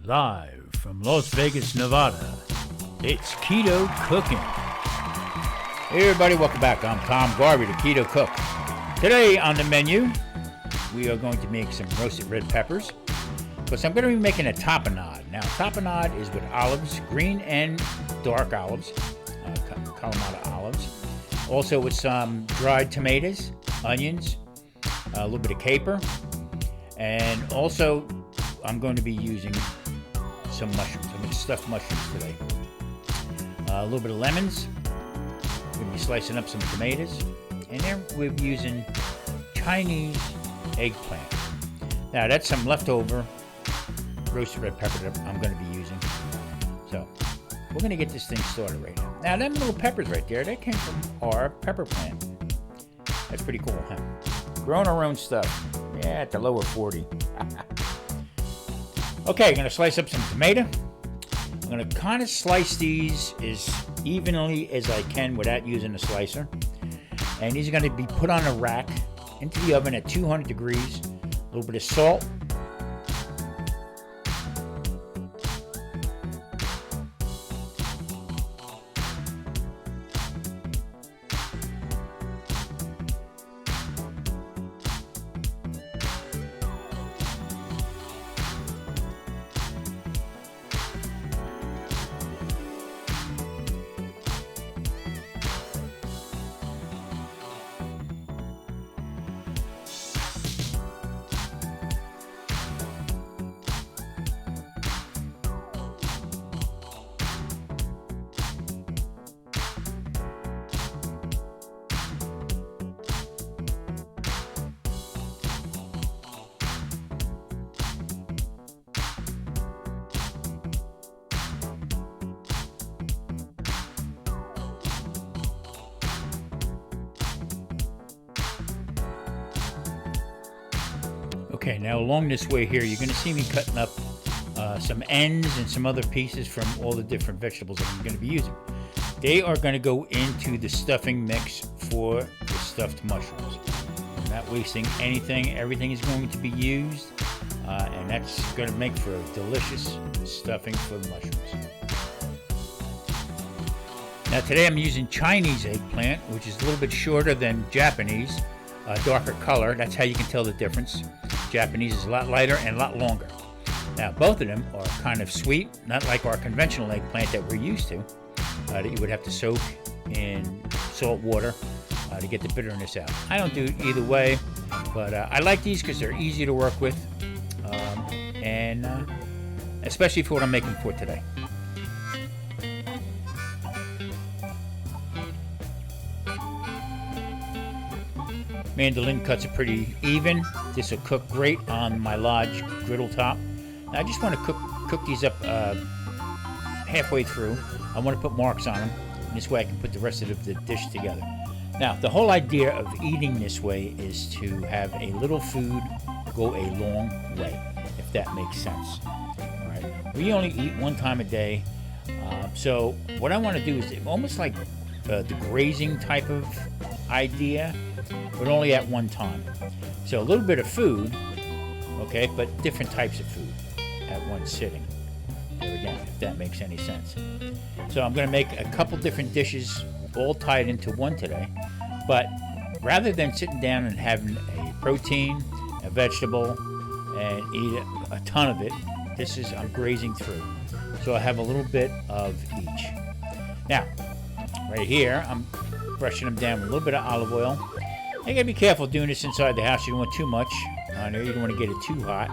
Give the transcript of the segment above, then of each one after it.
Live from Las Vegas, Nevada, it's Keto Cooking. Hey everybody, welcome back. I'm Tom GARVEY, the Keto Cook. Today on the menu, we are going to make some roasted red peppers, because I'm going to be making a tapenade. Now, tapenade is with olives, green and dark olives, Kalamata olives. Also with some dried tomatoes, onions, a little bit of caper, and also I'm going to be using some mushrooms. I'm going to stuff mushrooms today. A little bit of lemons. We're going to be slicing up some tomatoes. And then we're using Chinese eggplant. Now that's some leftover roasted red pepper that I'm going to be using. So we're going to get this thing started right now. Now them little peppers right there, that came from our pepper plant. That's pretty cool, huh? Growing our own stuff. Yeah, at the lower 40. Okay, I'm going to slice up some tomato. I'm going to kind of slice these as evenly as I can without using a slicer. And these are going to be put on a rack into the oven at 200 degrees. A little bit of salt. Okay, now along this way here, you're going to see me cutting up some ends and some other pieces from all the different vegetables that I'm going to be using. They are going to go into the stuffing mix for the stuffed mushrooms. I'm not wasting anything. Everything is going to be used, and that's going to make for a delicious stuffing for the mushrooms. Now today I'm using Chinese eggplant, which is a little bit shorter than Japanese, darker color. That's how you can tell the difference. Japanese is a lot lighter and a lot longer. Now both of them are kind of sweet, not like our conventional eggplant that we're used to, that you would have to soak in salt water to get the bitterness out. I don't do either way, but I like these because they're easy to work with, and especially for what I'm making for today. Mandolin cuts are pretty even. This will cook great on my large griddle top. Now I just want to cook these up halfway through. I want to put marks on them. And this way I can put the rest of the dish together. Now the whole idea of eating this way is to have a little food go a long way, if that makes sense. All right. We only eat one time a day. So what I want to do is almost like the grazing type of idea, but only at one time. So a little bit of food, okay, but different types of food at one sitting. There again, if that makes any sense. So I'm going to make a couple different dishes all tied into one today, but rather than sitting down and having a protein, a vegetable, and eat a ton of it, I'm grazing through. So I have a little bit of each. Now, right here, I'm brushing them down with a little bit of olive oil. You gotta be careful doing this inside the house. You don't want too much on there. You don't want to get it too hot.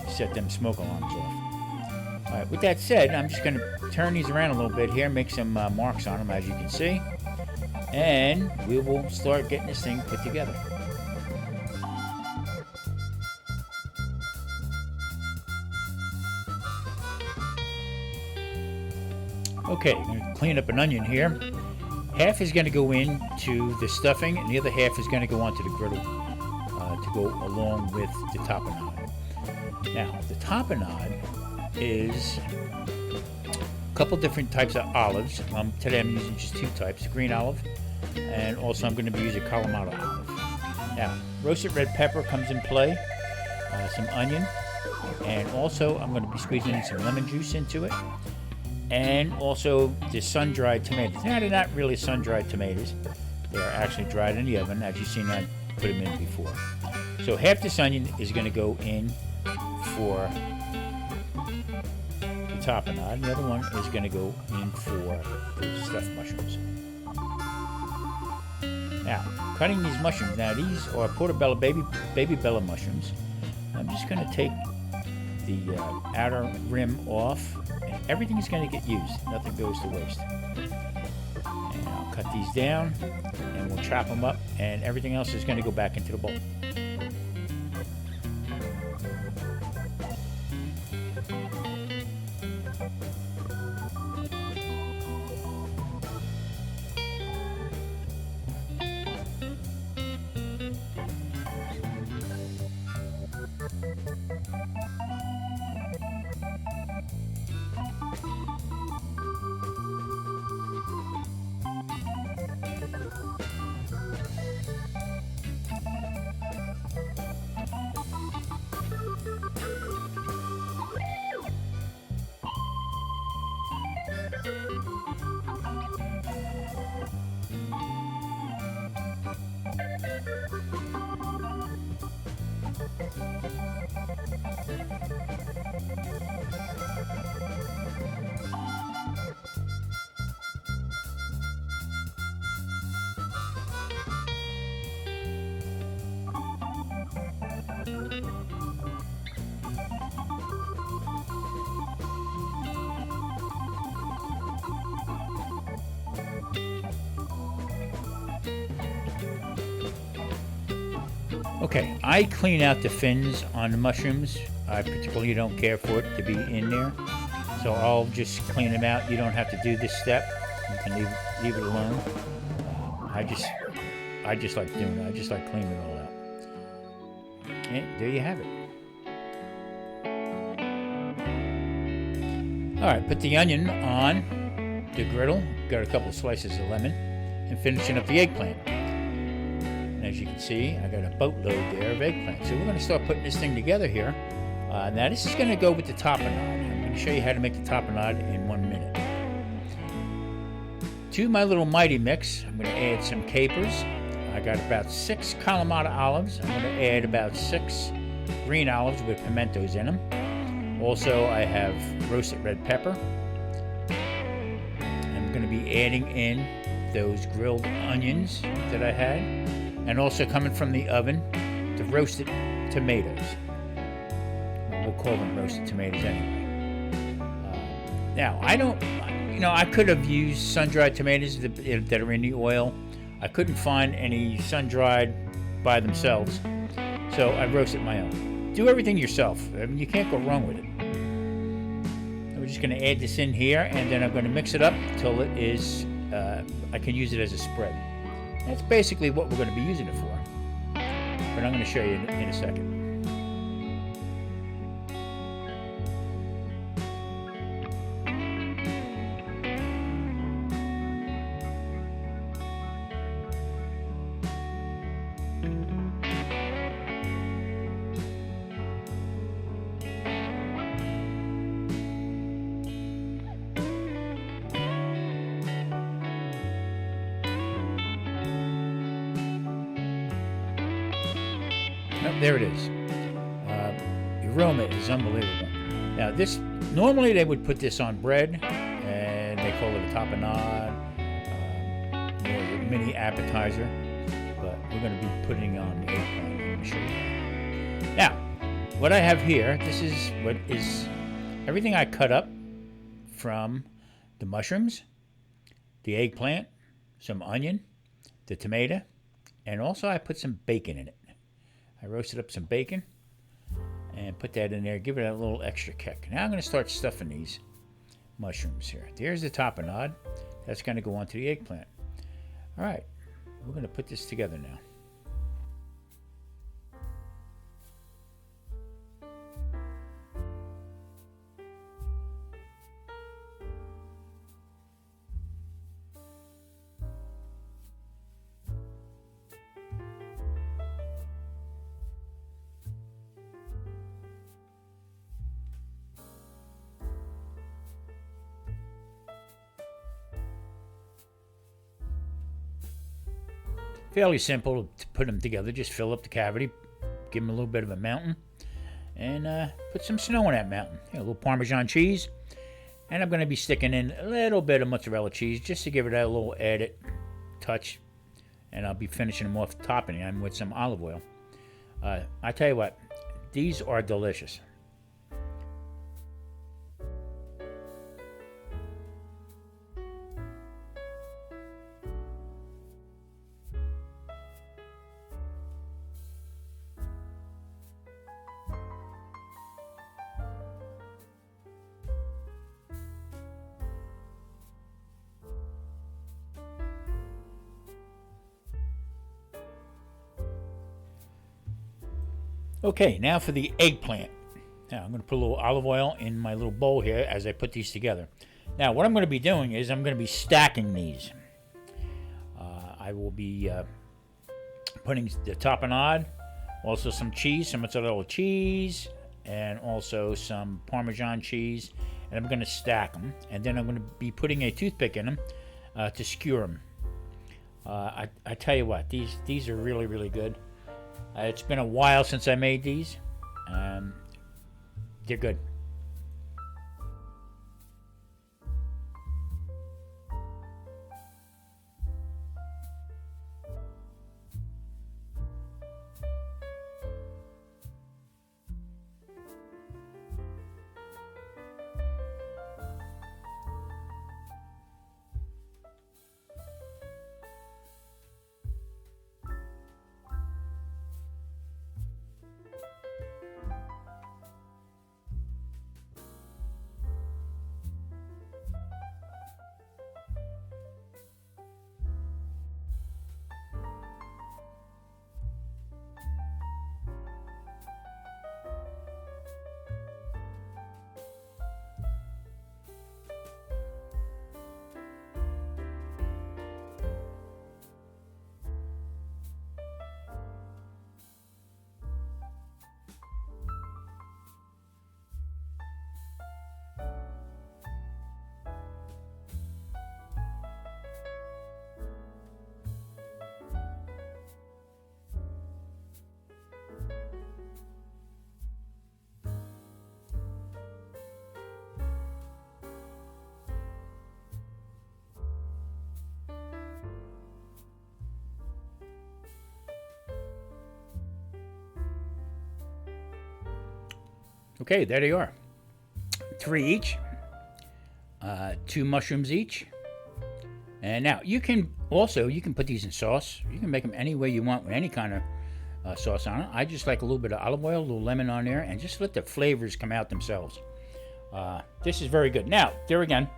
Set them smoke alarms off. All right, with that said, I'm just gonna turn these around a little bit here, make some marks on them, as you can see, and we will start getting this thing put together. Okay, I'm gonna clean up an onion here. Half is going to go into the stuffing, and the other half is going to go onto the griddle to go along with the tapenade. Now, the tapenade is a couple different types of olives. Today I'm using just two types, the green olive, and also I'm going to be using Kalamata olive. Now, roasted red pepper comes in play, some onion, And also, I'm going to be squeezing in some lemon juice into it. And also the sun-dried tomatoes. Now, they're not really sun-dried tomatoes. They're actually dried in the oven. As you've seen, I put them in before. So half this onion is going to go in for the tapenade. And the other one is going to go in for the stuffed mushrooms. Now, cutting these mushrooms. Now, these are portobello baby bella mushrooms. I'm just going to take the outer rim off, and everything is going to get used. Nothing goes to waste. And I'll cut these down, and we'll chop them up, and everything else is going to go back into the bowl. Okay, I clean out the fins on the mushrooms. I particularly don't care for it to be in there. So I'll just clean them out. You don't have to do this step. You can leave it alone. I just like doing it. I just like cleaning it all out. And there you have it. Alright, put the onion on the griddle. Got a couple of slices of lemon. And finishing up the eggplant. As you can see, I got a boatload there of eggplant. So we're going to start putting this thing together here. Now this is going to go with the tapenade. I'm going to show you how to make the tapenade in 1 minute. To my little mighty mix, I'm going to add some capers. I got about 6 Kalamata olives. I'm going to add about 6 green olives with pimentos in them. Also, I have roasted red pepper. I'm going to be adding in those grilled onions that I had. And also coming from the oven, the roasted tomatoes. We'll call them roasted tomatoes anyway. Now, I could have used sun-dried tomatoes that are in the oil. I couldn't find any sun-dried by themselves, so I roasted my own. Do everything yourself. I mean, you can't go wrong with it. We're just going to add this in here, and then I'm going to mix it up until it is, I can use it as a spread. That's basically what we're going to be using it for, but I'm going to show you in a second. There it is. The aroma is unbelievable. Now this, normally they would put this on bread, and they call it a tapenade, or a mini appetizer, but we're going to be putting on the eggplant. Let me show you. Now, what I have here, this is what is everything I cut up from the mushrooms, the eggplant, some onion, the tomato, and also I put some bacon in it. I roasted up some bacon and put that in there, give it a little extra kick. Now I'm going to start stuffing these mushrooms here. There's the tapenade. That's going to go onto the eggplant. All right, we're going to put this together now. Fairly simple to put them together. Just fill up the cavity, give them a little bit of a mountain, and put some snow on that mountain. A little Parmesan cheese, and I'm going to be sticking in a little bit of mozzarella cheese just to give it a little added touch. And I'll be finishing them off, topping them with some olive oil. I tell you what, these are delicious. Okay, now for the eggplant. Now I'm going to put a little olive oil in my little bowl here as I put these together. Now what I'm going to be doing is I'm going to be stacking these. I will be putting the tapenade, also some cheese, some mozzarella cheese, and also some Parmesan cheese, and I'm going to stack them. And then I'm going to be putting a toothpick in them to skewer them. I tell you what, these are really, really good. It's been a while since I made these. They're good. Okay, there they are. 3 each, 2 mushrooms each. And now you can put these in sauce. You can make them any way you want with any kind of sauce on it. I just like a little bit of olive oil, a little lemon on there, and just let the flavors come out themselves. This is very good. Now, there again,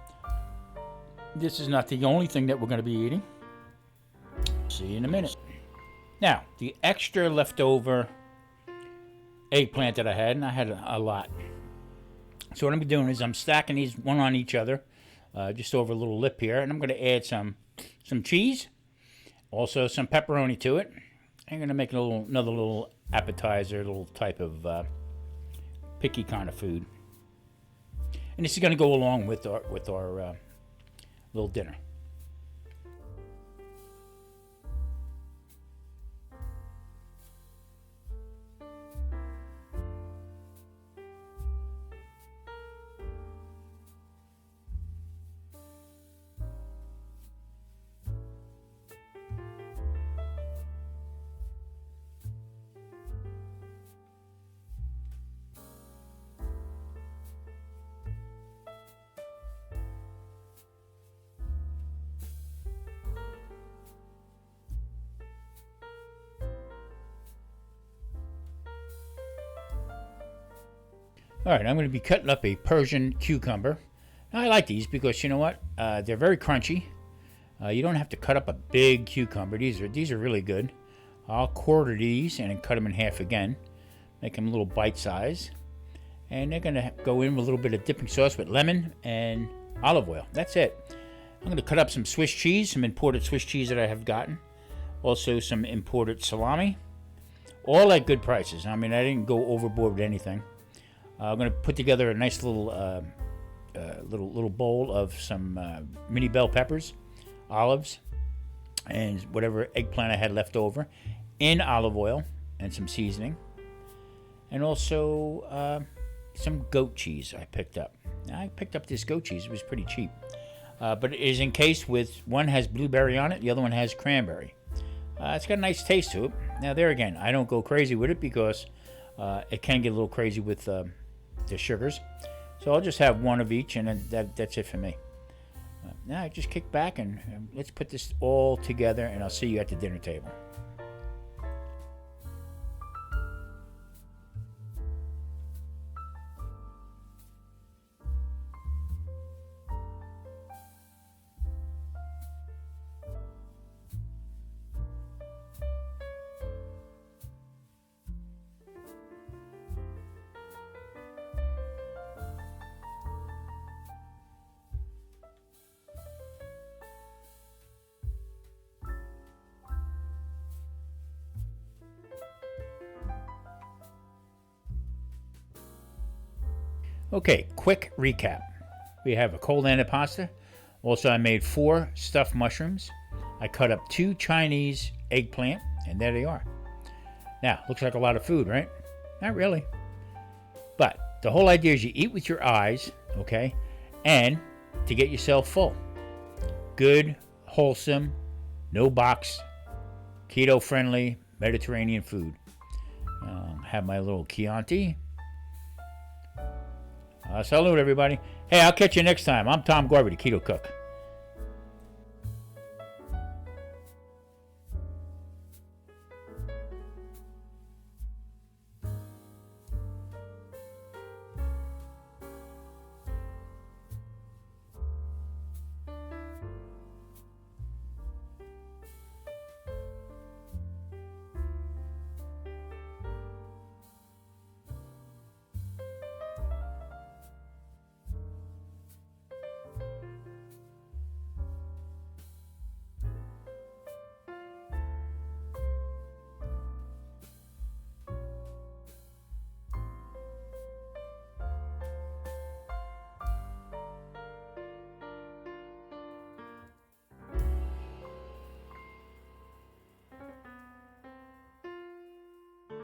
this is not the only thing that we're going to be eating. See you in a minute. Now, the extra leftover eggplant that I had, and I had a lot. So what I'm doing is I'm stacking these one on each other, just over a little lip here, and I'm going to add some cheese, also some pepperoni to it. I'm going to make another little appetizer, a little type of picky kind of food, and this is going to go along with our little dinner. All right, I'm going to be cutting up a Persian cucumber. Now, I like these because, you know what? They're very crunchy. You don't have to cut up a big cucumber. These are really good. I'll quarter these and then cut them in half again. Make them a little bite size. And they're going to go in with a little bit of dipping sauce with lemon and olive oil. That's it. I'm going to cut up some Swiss cheese, some imported Swiss cheese that I have gotten. Also some imported salami. All at good prices. I mean, I didn't go overboard with anything. I'm going to put together a nice little bowl of some mini bell peppers, olives, and whatever eggplant I had left over in olive oil and some seasoning. And also some goat cheese I picked up. Now, I picked up this goat cheese. It was pretty cheap. But it is encased with, one has blueberry on it, the other one has cranberry. It's got a nice taste to it. Now, there again, I don't go crazy with it because it can get a little crazy with the sugars. So I'll just have one of each, and then that's it for me. Now I just kick back and let's put this all together, and I'll see you at the dinner table. Okay, quick recap. We have a cold antipasta. Also, I made 4 stuffed mushrooms. I cut up 2 Chinese eggplant, and there they are. Now, looks like a lot of food, right? Not really. But the whole idea is you eat with your eyes, okay? And to get yourself full. Good, wholesome, no box, keto-friendly, Mediterranean food. Have my little Chianti. Salute, everybody. Hey, I'll catch you next time. I'm Tom Garvey, the Keto Cook.